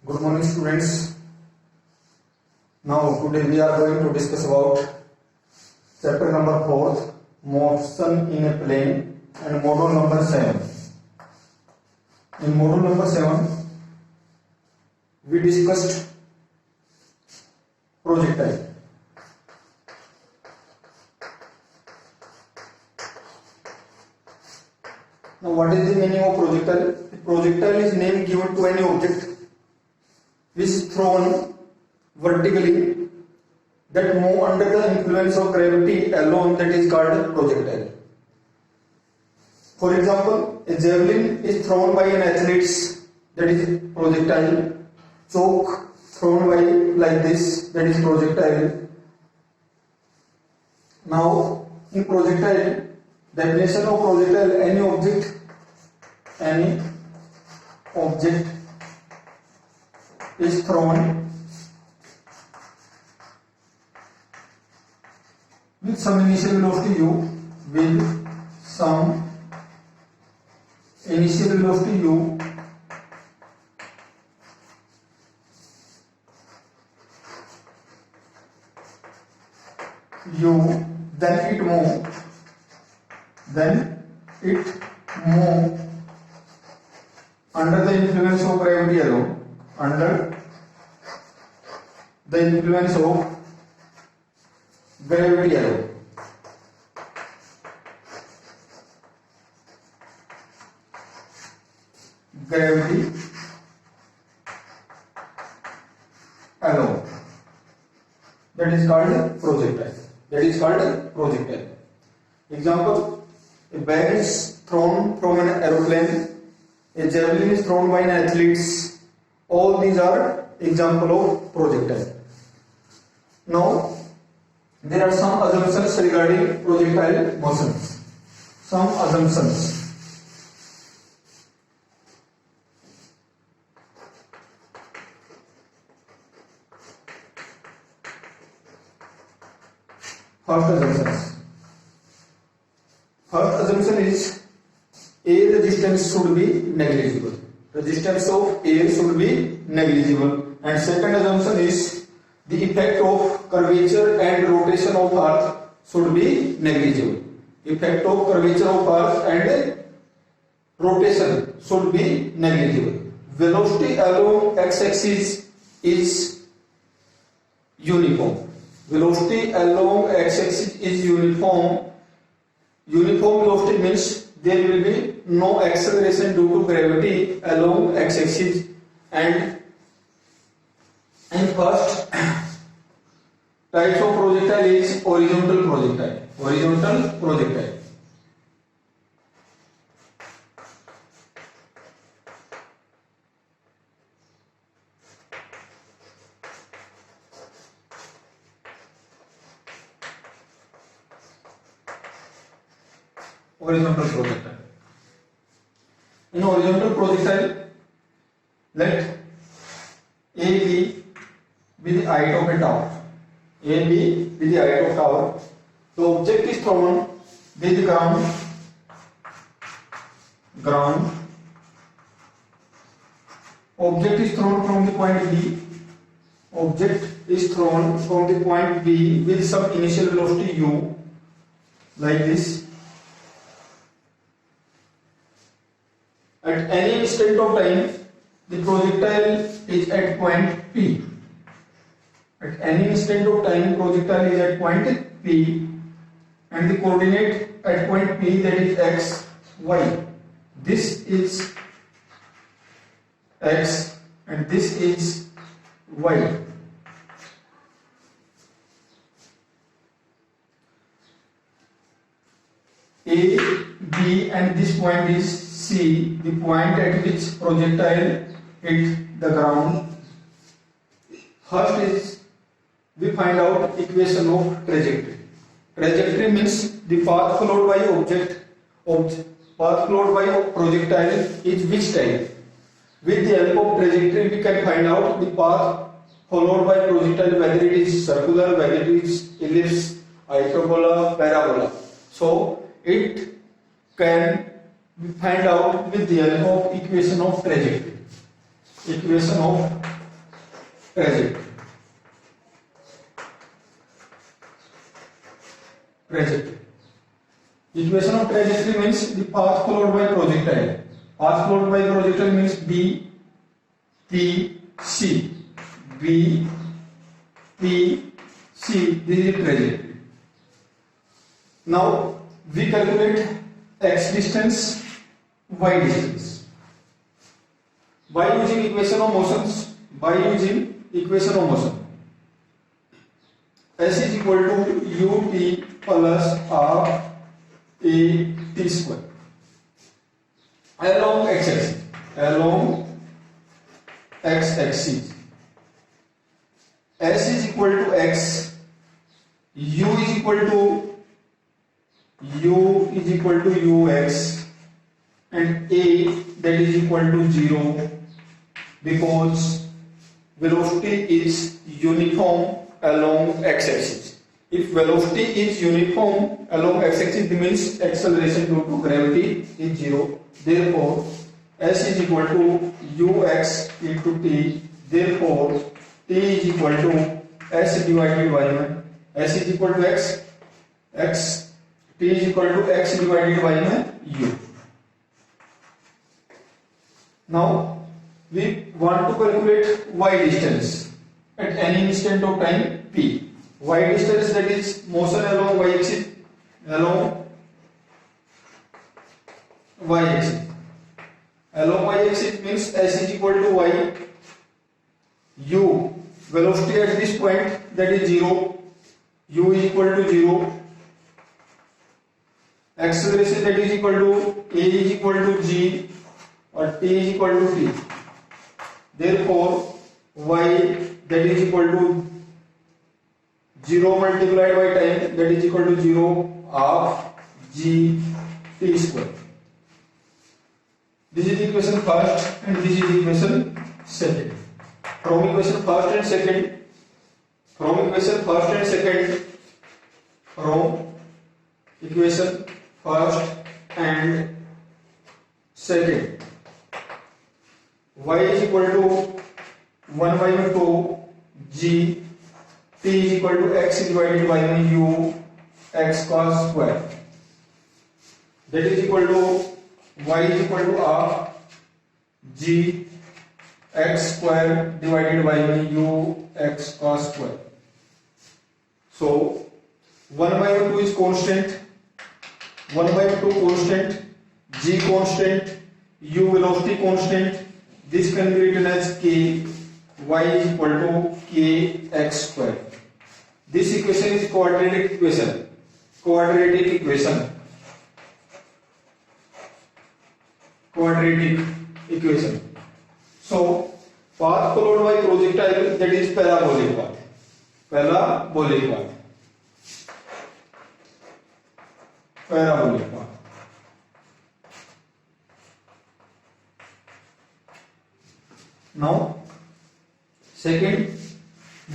Good morning, students. Now today we are going to discuss about chapter number 4, motion in a plane, and module number 7. In module number 7 we discussed projectile. Now what is the meaning of projectile? The projectile is name given to any object which is thrown vertically that move under the influence of gravity alone, that is called projectile. For example, a javelin is thrown by an athlete, that is projectile. Chalk thrown by like this, that is projectile. Now in projectile, definition of projectile: any object is thrown with some initial velocity u, then it move under the influence of gravity alone. Under the influence of gravity alone. That is called projectile. Example: a bag is thrown from an aeroplane. A javelin is thrown by an athlete. All these are example of projectile. Now there are some assumptions regarding projectile motions. Some assumptions. First assumption is air resistance should be negligible. Resistance of air should be negligible. And second assumption is the effect of curvature and rotation of earth should be negligible. Effect of curvature of earth and rotation should be negligible. Velocity along x-axis is uniform. Velocity along x-axis is uniform. Uniform velocity means there will be no acceleration due to gravity along x-axis. And first types of projectile is horizontal projectile. Horizontal projectile. Horizontal projectile. In horizontal projectile, let A be the height of a tower. A be the height of tower. The object is thrown with the ground. Object is thrown from the point B. Object is thrown from the point B with some initial velocity u, like this. At any instant of time, the projectile is at point P. At any instant of time, projectile is at point P, and the coordinate at point P, that is x, y. This is x and this is y. A, B, and this point is C, the point at which projectile hit the ground. First is we find out equation of trajectory. Trajectory means the path followed by path followed by projectile is which type. With the help of trajectory we can find out the path followed by projectile, whether it is circular, whether it is ellipse, hyperbola, parabola. So it can we find out with the help of equation of trajectory. Equation of trajectory. Equation of trajectory means the path followed by projectile. Path followed by projectile means B, P, C. B, P, C. This is the trajectory. Now we calculate x distance, y distance by using equation of motions. S is equal to ut plus half a t square along x axis. S is equal to x, u is equal to ux, and a that is equal to 0 because velocity is uniform along x-axis. If velocity is uniform along x-axis, it means acceleration due to gravity is 0. Therefore, s is equal to ux into t. Therefore, t is equal to s divided by 1. S is equal to x, t is equal to x divided by u. Now, we want to calculate y distance at any instant of time p. Y distance, that is motion along y axis, along y axis means s is equal to y, u velocity at this point, that is 0, u is equal to 0, acceleration that is equal to a is equal to g or t is equal to t. Therefore, y that is equal to 0 multiplied by time, that is equal to 0 half g t square. This is equation first and this is equation second. From equation first and second, y is equal to 1 by 2 g, t is equal to x divided by u x cos square, that is equal to y is equal to half g x square divided by u x cos square. So 1 by 2 is constant, 1 by 2 constant, g constant, u velocity constant. This can be written as k, y is equal to k x square. This equation is quadratic equation. So path followed by projectile, that is parabolic path. Now, second,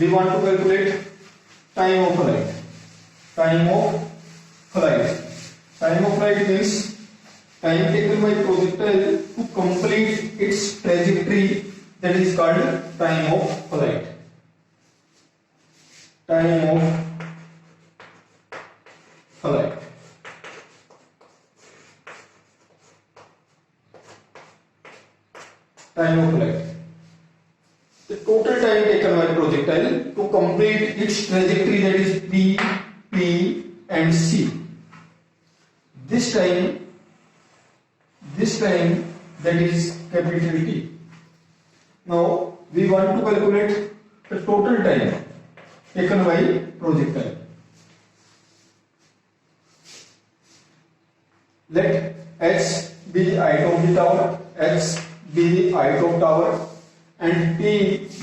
we want to calculate time of flight. Time of flight means time taken by projectile to complete its trajectory, that is called time of flight. The total time taken by projectile to complete its trajectory, that is P, and C. This time that is capital T. Now we want to calculate the total time taken by projectile. Let h be the height of the tower, x be the height of tower, and t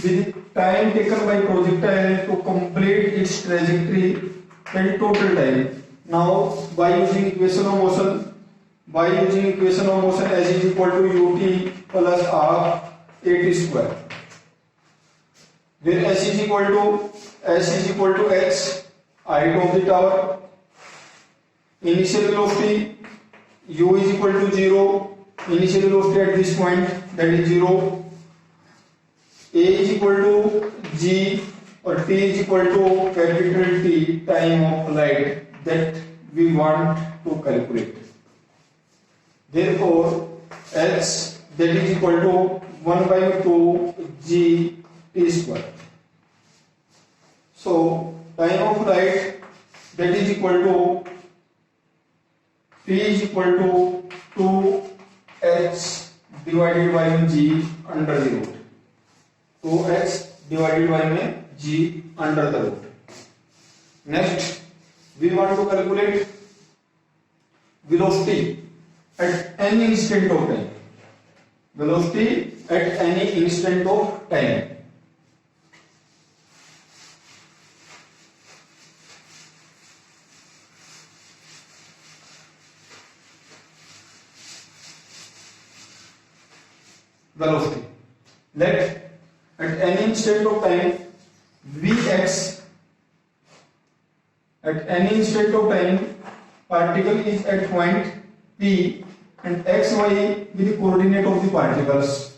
be the time taken by projectile to complete its trajectory and total time. Now by using equation of motion, s is equal to ut plus half at square, where s is equal to x, height of the tower, initial velocity u is equal to 0, initial velocity at this point, that is 0, A is equal to G or T is equal to capital T, time of flight that we want to calculate. Therefore, H that is equal to 1 by 2 G T square. So, time of flight that is equal to T is equal to 2H divided by G under the root. 2H divided by G under the root. Next, we want to calculate velocity at any instant of time. Velocity at any instant of time. Velocity. Let at any instant of time Vx, at any instant of time particle is at point P and xy be the coordinate of the particles,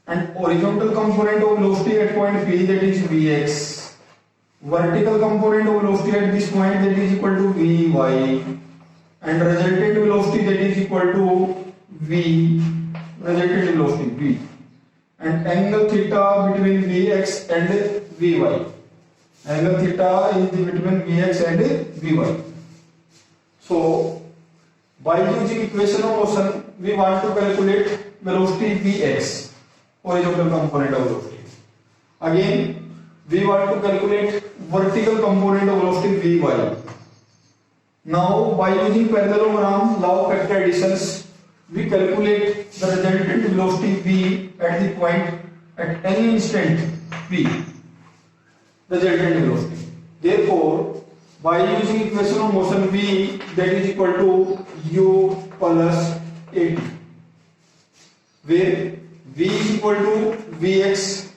and horizontal component of velocity at point P, that is Vx, vertical component of velocity at this point, that is equal to Vy, and resultant velocity, that is equal to V, resultant velocity V, and angle theta between Vx and Vy. Angle theta is between Vx and Vy. So, by using equation of motion, we want to calculate velocity Vx, horizontal component of velocity. Again, we want to calculate vertical component of velocity Vy. Now, by using parallelogram, law of factor additions, we calculate the resultant velocity V at the point at any instant P, resultant velocity. Therefore, by using equation of motion V, that is equal to U plus AT, where V is equal to Vx,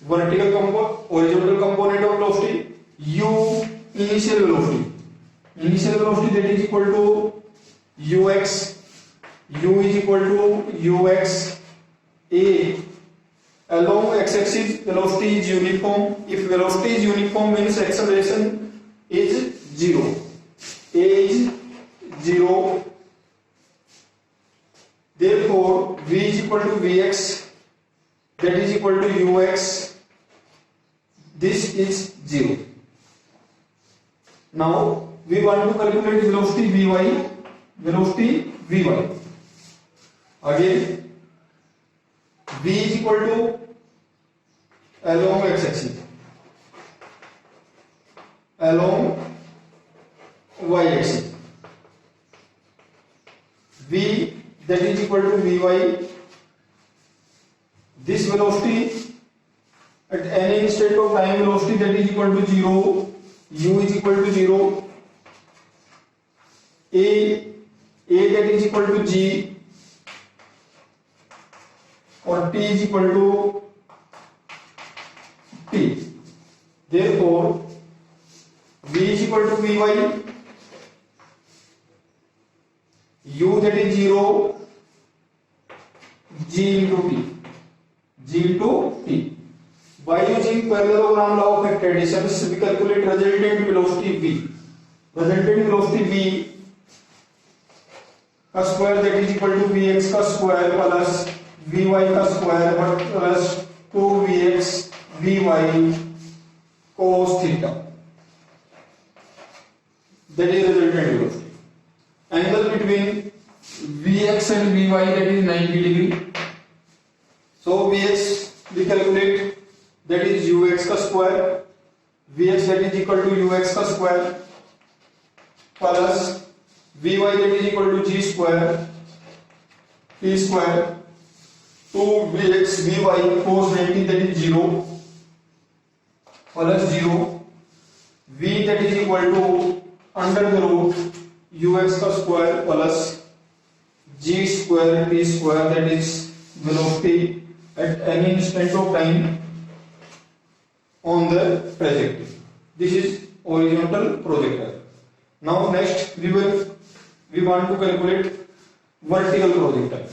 vertical component, horizontal component of velocity, U initial velocity. Initial velocity, that is equal to Ux, U is equal to Ux, A. Along x-axis velocity is uniform. If velocity is uniform, means acceleration is 0. A is 0. Therefore, V is equal to Vx, that is equal to Ux. This is 0. Now, we want to calculate velocity Vy. Velocity Vy. Again, V is equal to along x-axis, along y-axis. V that is equal to Vy. This velocity at any instant of time velocity, that is equal to 0. U is equal to 0. A that is equal to G, or T is equal to T. Therefore, V is equal to Vy, U that is 0, G into T. G into T. By using parallelogram law of factor additions, we calculate resultant velocity V. Resultant velocity V का square, that is equal to Vx का square plus Vy का square plus 2Vx Vy cos theta. That is resultant velocity. Angle between Vx and Vy, that is 90 degree. So Vx we calculate, that is Ux का square. Vx that is equal to Ux का square plus Vy that is equal to G square T square 2Vx Vy cos 90, that is 0 plus 0. V that is equal to under the root Ux का square plus G square T square, that is velocity at any instant of time on the trajectory. This is horizontal projectile. Now next we want to calculate vertical projectile.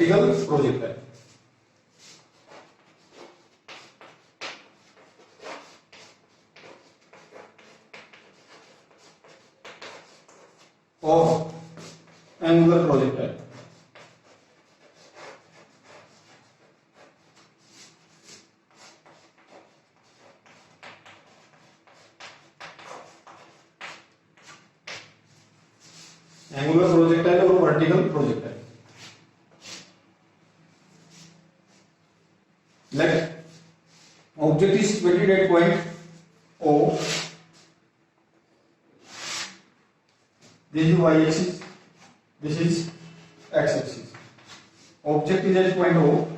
vertical projectile. Or angular projectile. Angular projectile or vertical projectile. Let object is situated at point O. This is y axis, this is x axis. Object is at point O.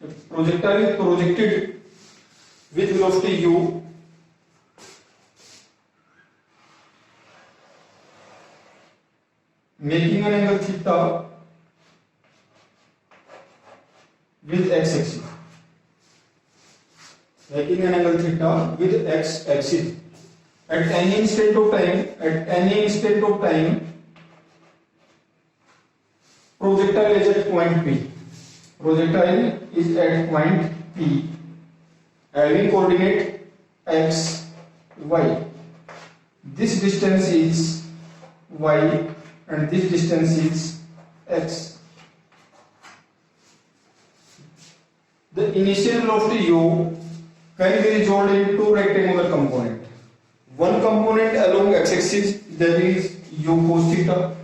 The projectile is projected with velocity u. Making an angle theta with x axis. Making an angle theta with x axis. At any instant of time, projectile is at point P. Projectile is at point P, having coordinate x, y. This distance is y and this distance is x. The initial velocity u can be resolved into two rectangular components. One component along x-axis, that is u cos theta.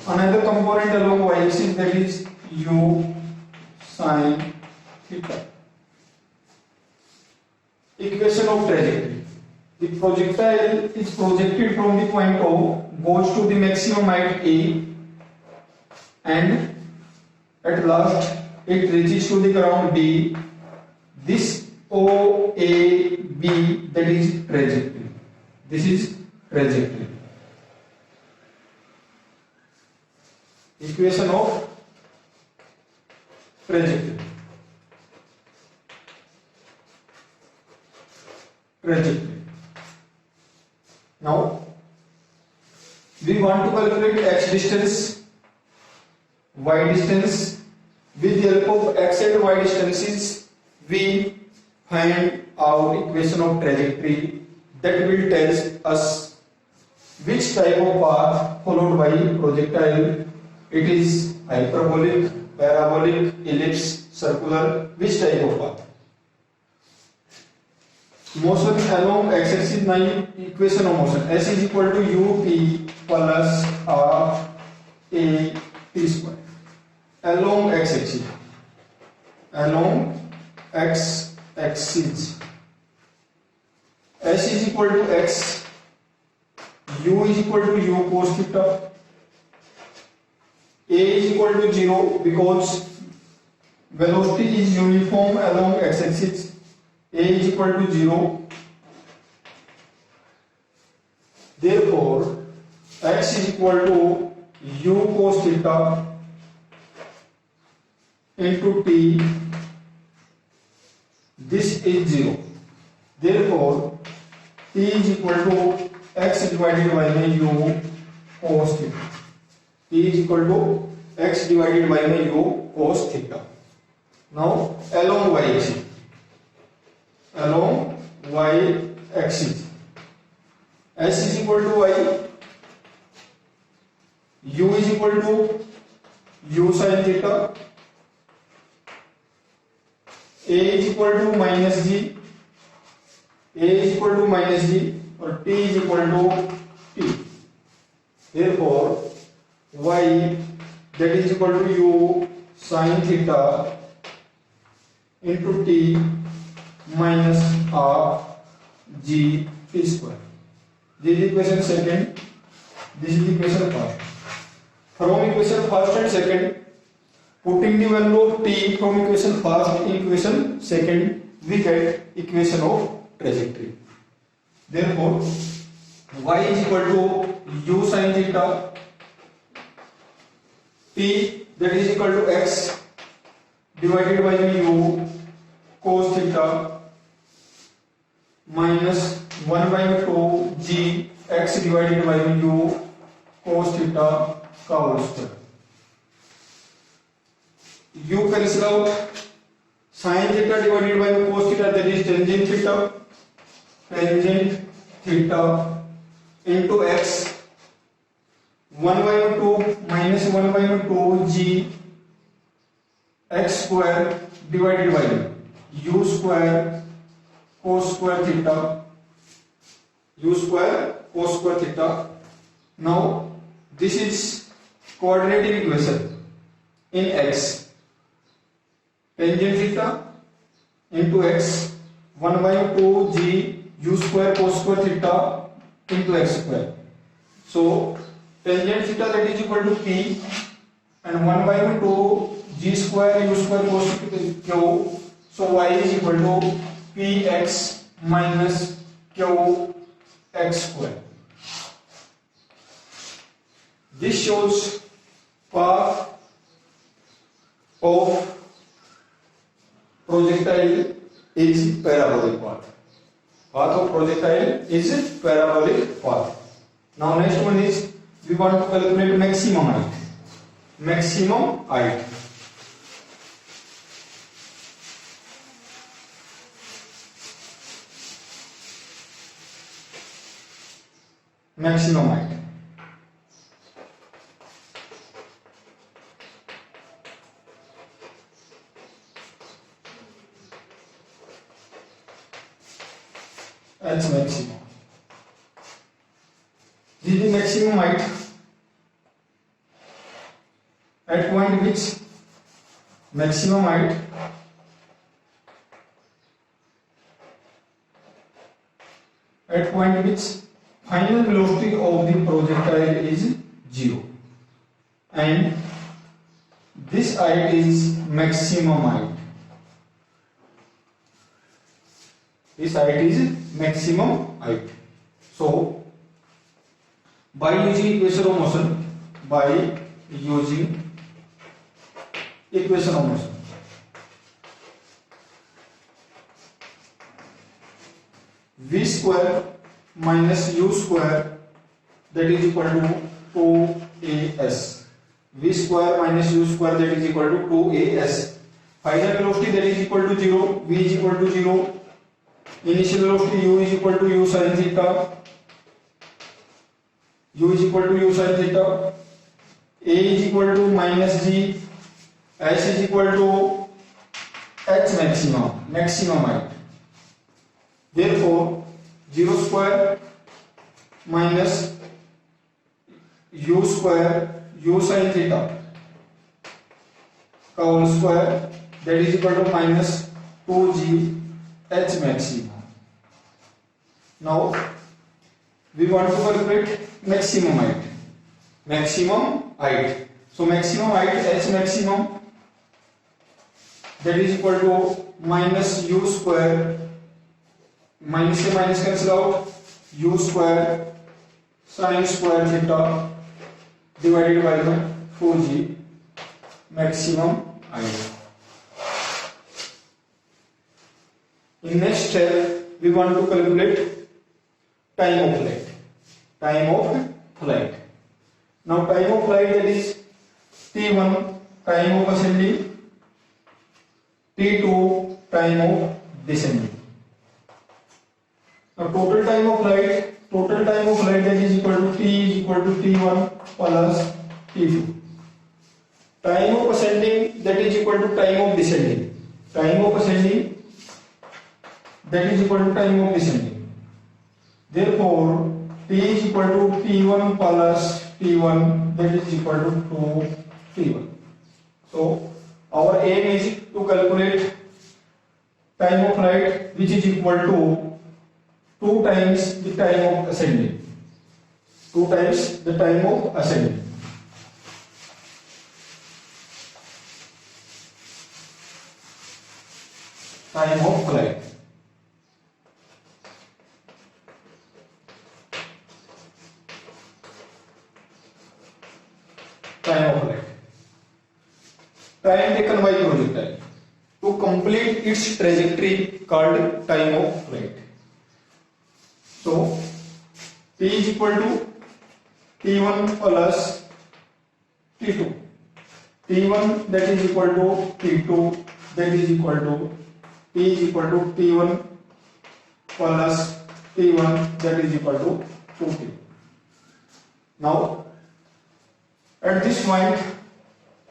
Another component along y-axis, that is u sin theta. Equation of trajectory. The projectile is projected from the point O, goes to the maximum height A, and at last it reaches to the ground B. This OAB, that is trajectory. This is trajectory. Equation of trajectory. Trajectory. Now we want to calculate x distance, y distance. With the help of x and y distances, we find out equation of trajectory that will tell us which type of path followed by projectile. It is hyperbolic, parabolic, ellipse, circular, which type of path. Motion along x-axis, now equation of motion. S is equal to ut plus half a t square. Along x-axis. Along x-axis. S is equal to x. U is equal to u cos theta. A is equal to 0 because velocity is uniform along x-axis. A is equal to 0. Therefore, x is equal to u cos theta into t. This is 0. Therefore, t is equal to x divided by u cos theta. T is equal to x divided by u cos theta. Now, along y-axis. Along y-axis. S is equal to y. U is equal to u sin theta. A is equal to minus g. A is equal to minus g, or t is equal to t. Therefore, y, that is equal to u sin theta into t minus half g t square. This is equation second. This is equation first. From equation first and second, putting the value of t from equation first in equation second, we get equation of trajectory. Therefore, y is equal to u sin theta, t, that is equal to x divided by u cos theta minus 1 by 2 g x divided by u cos theta का whole square. U cancel out. Sin theta divided by cos theta, that is tangent theta. Tangent theta into x. 1 by 2 minus 1 by 2 g x square divided by u square cos square theta. U square cos square theta. Now this is quadratic equation in x. Tangent theta into x 1 by 2 g u square cos square theta into x square. So tangent theta, that is equal to p, and 1 by 2 g square u square cos q. So y is equal to px minus qx square. This shows path of projectile is parabolic path. Path of projectile is parabolic path. Now next one is we want to calculate maximum height. Maximum height. Maximum height. H maximum. This is the maximum height at point which maximum height at point which final velocity of the projectile is 0, and this height is maximum height. This height is maximum height. So by using equation of motion, v square minus u square, that is equal to 2as. V square minus u square, that is equal to 2as. Final velocity, that is equal to 0. V is equal to 0. Initial velocity u is equal to u sin theta. U is equal to u sin theta. A is equal to minus g. S is equal to h maximum, maximum height. Therefore 0 square minus u square u sin theta का whole square, that is equal to minus 2g h maximum. Now we want to calculate maximum height. Maximum height. So maximum height h maximum, that is equal to minus u square, minus से minus cancel out, u square sin square theta divided by 4g maximum height. In next step we want to calculate time of flight. Time of flight. Now time of flight, that is t1 time of ascending, t2 time of descending. Now total time of flight that is equal to t is equal to t1 plus t2. Time of ascending, that is equal to time of descending. Time of ascending, that is equal to time of descending. Therefore t is equal to t1 plus t1, that is equal to 2t1. So our aim is to calculate time of flight which is equal to 2 times the time of ascending. 2 times the time of ascending. Time of flight. Time of flight. Time taken by projectile to complete its trajectory called time of flight. So P is equal to T1 plus T2. T1 that is equal to T2 that is equal to P is equal to T1 plus T1 that is equal to 2T. Now at this point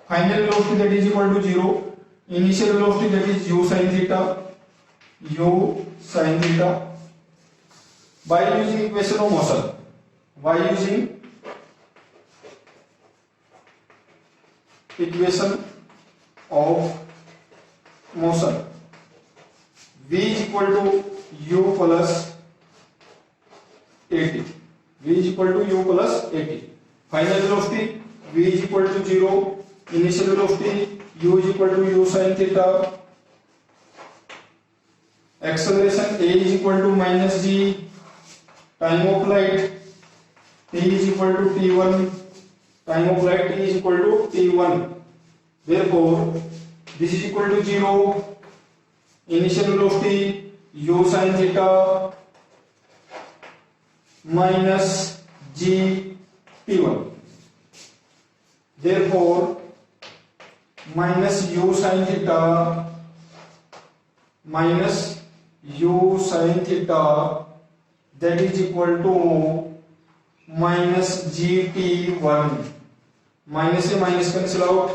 final velocity that is equal to 0, initial velocity that is u sin theta by using equation of motion, by using equation of motion, v is equal to u plus at, v is equal to u plus at. Final velocity v is equal to 0, initial velocity u is equal to u sin theta, acceleration a is equal to minus g, time of flight t is equal to t1, time of flight t is equal to t1. Therefore this is equal to 0, initial velocity u sin theta minus g t1. Therefore minus u sin theta minus u sin theta that is equal to minus gt1, minus a minus cancel out,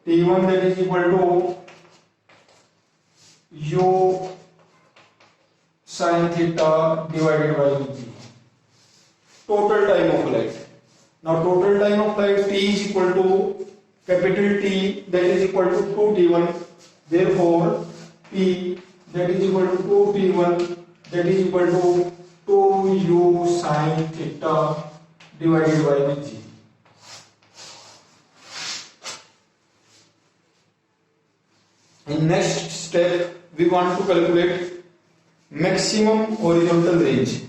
t1 that is equal to u sin theta divided by g. Total time of flight. Now total time of flight t is equal to capital T that is equal to 2t1. Therefore p that is equal to 2t1 that is equal to 2u sin theta divided by g. In next step we want to calculate maximum horizontal range.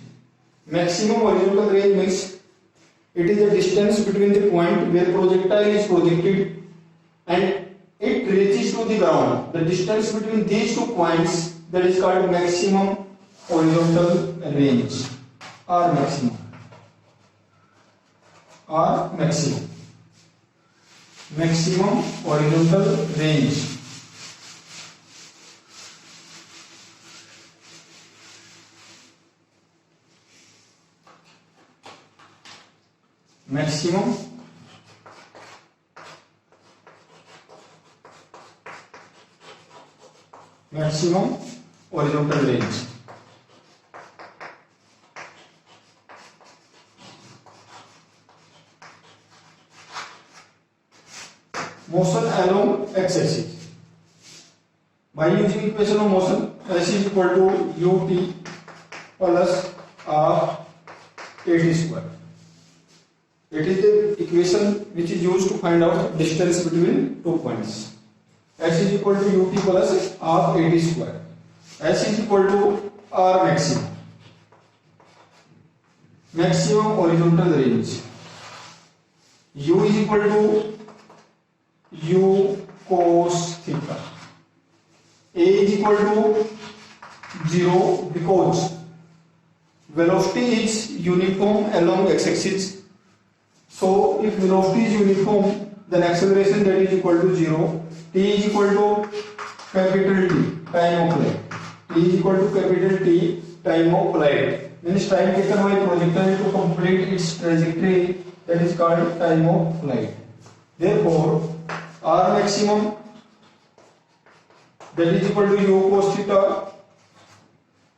Maximum horizontal range means it is the distance between the point where projectile is projected and it reaches to the ground. The distance between these 2 points, that is called maximum horizontal range or maximum. Maximum horizontal range. Maximum horizontal range. Motion along x-axis. By using equation of motion, s is equal to ut plus r at square. It is the equation which is used to find out distance between 2 points. S is equal to ut plus r at square. S is equal to r maximum. Maximum horizontal range. U is equal to u cos theta. A is equal to 0 because velocity is uniform along x-axis. So if velocity is uniform, then acceleration that is equal to 0. T is equal to capital T, time of flight. T is equal to capital T, time of flight. Means time taken by projectile to complete its trajectory, that is called time of flight. Therefore, R maximum that is equal to u cos theta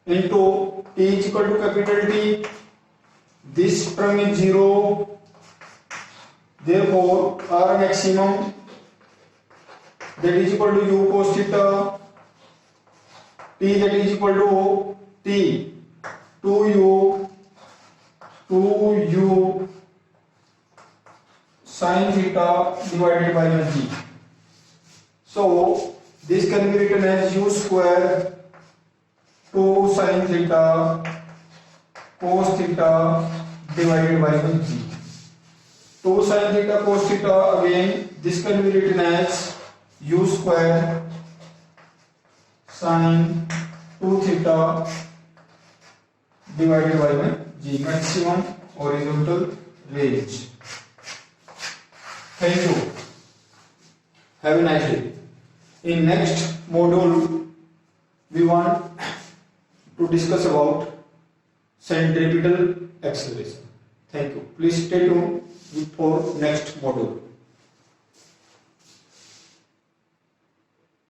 into T is equal to capital T. This term is 0. Therefore, R maximum that is equal to u cos theta, T that is equal to T 2u sin theta divided by g. So this can be written as u square 2 sin theta cos theta divided by g. 2 sin theta cos theta, again this can be written as u square sin 2 theta divided by g. Maximum horizontal range. Thank you. Have a nice day. In next module, we want to discuss about centripetal acceleration. Thank you. Please stay tuned for next module.